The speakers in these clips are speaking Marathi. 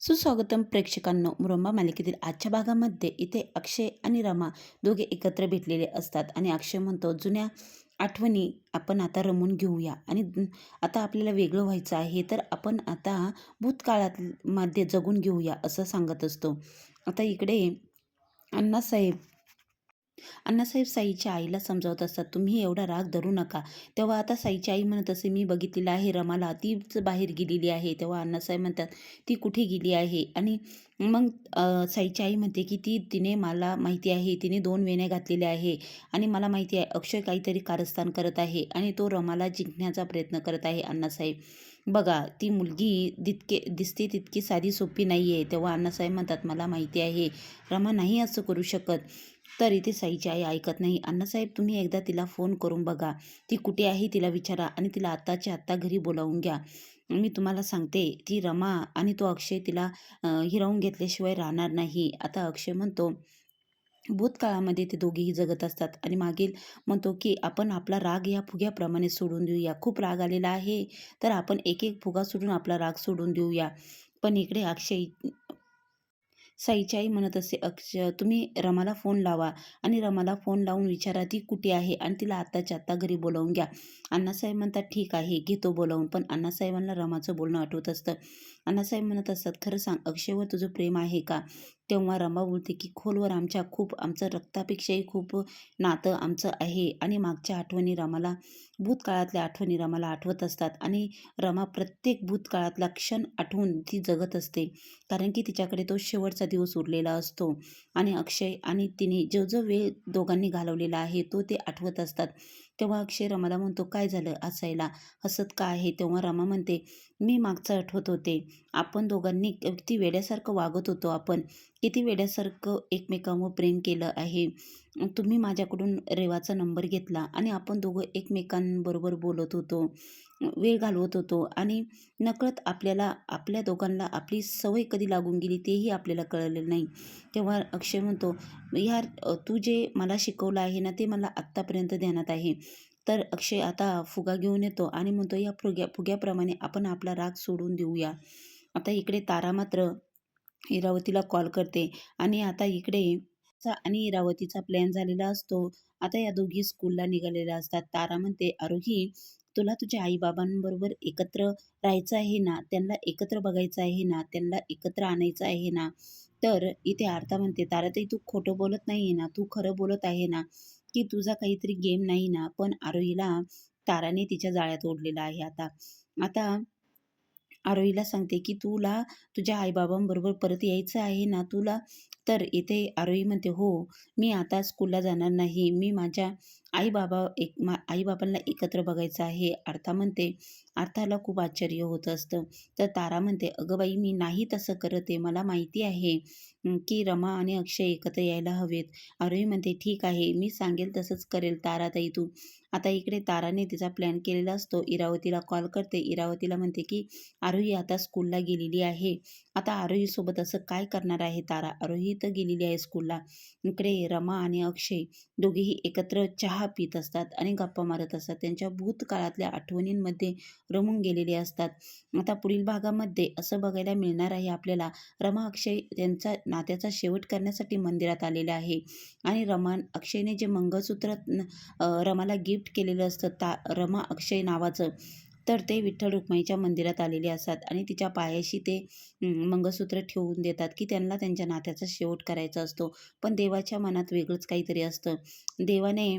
सुस्वागतम प्रेक्षकांनो. मुरंबा मालिकेतील आजच्या भागामध्ये इथे अक्षय आणि रमा दोघे एकत्र भेटलेले असतात आणि अक्षय म्हणतो, जुन्या आठवणी आपण आता रमून घेऊया आणि आता आपल्याला वेगळं व्हायचं आहे, तर आपण आता भूतकाळात मध्ये जगून घेऊया असं सांगत असतो. आता इकडे अण्णासाहेब अण्णासाहेब साईच्या आईला समजावत असतात, तुम्ही एवढा राग धरू नका. तेव्हा आता साईची आई म्हणत असे, मी बघितलेलं आहे रमाला, तीच बाहेर गेलेली आहे. तेव्हा अण्णासाहेब म्हणतात, ती कुठे गेली आहे? आणि मग साईची आई म्हणते की तिने मला माहिती आहे, तिने 2 वेण्या घातलेल्या आहे आणि मला माहिती आहे अक्षय काहीतरी कारस्थान करत आहे आणि तो रमाला जिंकण्याचा प्रयत्न करत आहे. अण्णासाहेब बघा, ती मुलगी दिसते तितकी साधी सोपी नाही आहे. तेव्हा अण्णासाहेब म्हणतात, मला माहिती आहे रमा नाही असं करू शकत. तर इथे साईची आई ऐकत नाही. अण्णासाहेब, तुम्ही एकदा तिला फोन करून बघा, ती कुठे आहे तिला विचारा आणि तिला आत्ताच्या आत्ता घरी बोलावून घ्या. मी तुम्हाला सांगते, ती रमा आणि तो अक्षय तिला हिरावून घेतल्याशिवाय राहणार नाही. आता अक्षय म्हणतो, भूतकाळामध्ये ते दोघेही जगत असतात आणि मागील म्हणतो की आपण आपला राग या फुग्याप्रमाणे सोडून देऊया. खूप राग आलेला आहे, तर आपण एक एक फुगा सोडून आपला राग सोडून देऊया. पण इकडे अक्षय साईची आई म्हणत असते, तुम्ही रमाला फोन लावा आणि रमाला फोन लावून विचारा ती कुठे आहे आणि तिला आत्ताच्या आत्ता घरी बोलावून घ्या. अण्णासाहेब म्हणतात, ठीक आहे घेतो बोलावून. पण अण्णासाहेबांना रमाचं बोलणं आठवत असतं. अण्णासाहेब म्हणत असतात, खरं सांग अक्षयवर तुझं प्रेम आहे का? तेव्हा रमा बोलते की खोलवर आमचं रक्तापेक्षाही खूप नातं आमचं आहे आणि मागच्या आठवणी रमाला, भूतकाळातल्या आठवणी रमाला आठवत असतात आणि रमा प्रत्येक भूतकाळातला क्षण आठवून ती जगत असते. कारण की तिच्याकडे तो शेवटचा दिवस उरलेला असतो आणि अक्षय आणि तिने जो जो वेळ दोघांनी घालवलेला आहे तो ते आठवत असतात. तेव्हा अक्षय रमाला म्हणतो, काय झालं हसायला, हसत का आहे? तेव्हा रमा म्हणते, मी मागचं आठवत होते, आपण दोघांनी किती वेड्यासारखं वागत होतो, आपण किती वेड्यासारखं एकमेकांवर प्रेम केलं आहे. तुम्ही माझ्याकडून रेवाचा नंबर घेतला आणि आपण दोघं एकमेकांबरोबर बोलत होतो, वेळ घालवत होतो आणि नकळत आपल्याला, आपल्या दोघांना आपली सवय कधी लागून गेली तेही आपल्याला कळलेलं नाही. तेव्हा अक्षय म्हणतो, यार तू जे मला शिकवलं आहे ना ते मला आत्तापर्यंत ध्यानात आहे. तर अक्षय आता फुगा घेऊन येतो आणि म्हणतो, या फुग्याप्रमाणे आपण आपला राग सोडून देऊया. आता इकडे तारा मात्र इरावतीला कॉल करते आणि आता इकडे आणि इरावतीचा प्लॅन झालेला असतो. आता या दोघी स्कूलला निघालेल्या असतात. तारा म्हणते, आरोही, तुला तुझ्या आई-बाबांबरोबर एकत्र राहायचं आहे ना, त्यांना एकत्र बघायचं आहे ना, त्यांना एकत्र आणायचं आहे ना. तर इथे आरता म्हणते, ताराताई तू खोटं बोलत नाही आहे ना, तू खरं बोलत आहे ना, की तुझा काहीतरी गेम नाही ना. पण आरोहीला ताराने तिच्या जाळ्यात ओढलेलं आहे आता. आता आरोहीला सांगते की तुला तुझ्या आईबाबांबरोबर परत यायचं आहे ना तुला? तर इथे आरोही म्हणते, हो, मी आता स्कूलला जाणार नाही, मी माझ्या आईबाबांना एकत्र बघायचं आहे. अर्था म्हणते, अर्थाला खूप आश्चर्य होत असतं. तर तारा म्हणते, अगं बाई, मी नाही तसं करत आहे, मला माहिती आहे की रमा आणि अक्षय एकत्र यायला हवेत. आरोही म्हणते, ठीक आहे, मी सांगेल तसंच करेल ताराताई तू. आता इकडे ताराने तिचा प्लॅन केलेला असतो. इरावतीला कॉल करते. इरावतीला म्हणते की आरोही आता स्कूलला गेलेली आहे. आता आरोहीसोबत असं काय करणार आहे तारा? आरोही तर गेलेली आहे स्कूलला. इकडे रमा आणि अक्षय दोघेही एकत्र चहा पित असतात आणि गप्पा मारत असतात. त्यांच्या भूतकाळातल्या आठवणींमध्ये रमून गेलेले असतात. आता पुढील भागामध्ये असं बघायला मिळणार आहे आपल्याला, रमा अक्षय त्यांचा नात्याचा शेवट करण्यासाठी मंदिरात आलेले आहे आणि अक्षयने जे मंगळसूत्र रमाला गिफ्ट केलेलं असतं रमा अक्षय नावाचं, तर ते विठ्ठल रुक्माईच्या मंदिरात आलेले असतात आणि तिच्या पायाशी ते मंगळसूत्र ठेवून देतात की त्यांना त्यांच्या नात्याचा शेवट करायचा असतो. पण देवाच्या मनात वेगळंच काहीतरी असतं. देवाने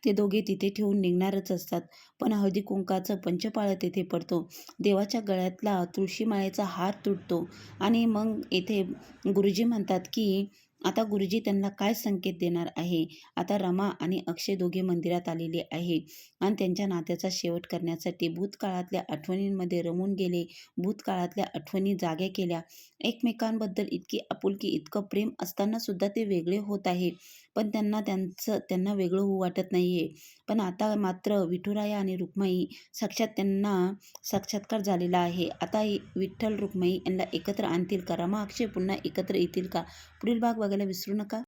ते दोघे तिथे ठेवून निघणारच असतात. पण हळदी कुंकाचं पंचपाळ तेथे पडतो. देवाच्या गळ्यातला तुळशी माळेचा हार तुटतो आणि मग येथे गुरुजी म्हणतात की आता गुरुजी त्यांना काय संकेत देणार आहे. आता रमा आणि अक्षय दोघे मंदिरात आलेले आहे आणि त्यांच्या नात्याचा शेवट करण्यासाठी भूतकाळातल्या आठवणींमध्ये रमून गेले. भूतकाळातल्या आठवणी जाग्या केल्या. एकमेकांबद्दल इतकी आपुलकी, इतकं प्रेम असताना सुद्धा ते वेगळे होत आहे. पण त्यांना वेगळं होऊ वाटत नाहीये. पण आता मात्र विठुराया आणि रुक्माई त्यांना साक्षात्कार झालेला आहे. आता विठ्ठल रुक्माई यांना एकत्र आणतील का? रमा अक्षय पुन्हा एकत्र येतील का? पुढील भाग बघायला विसरू नका.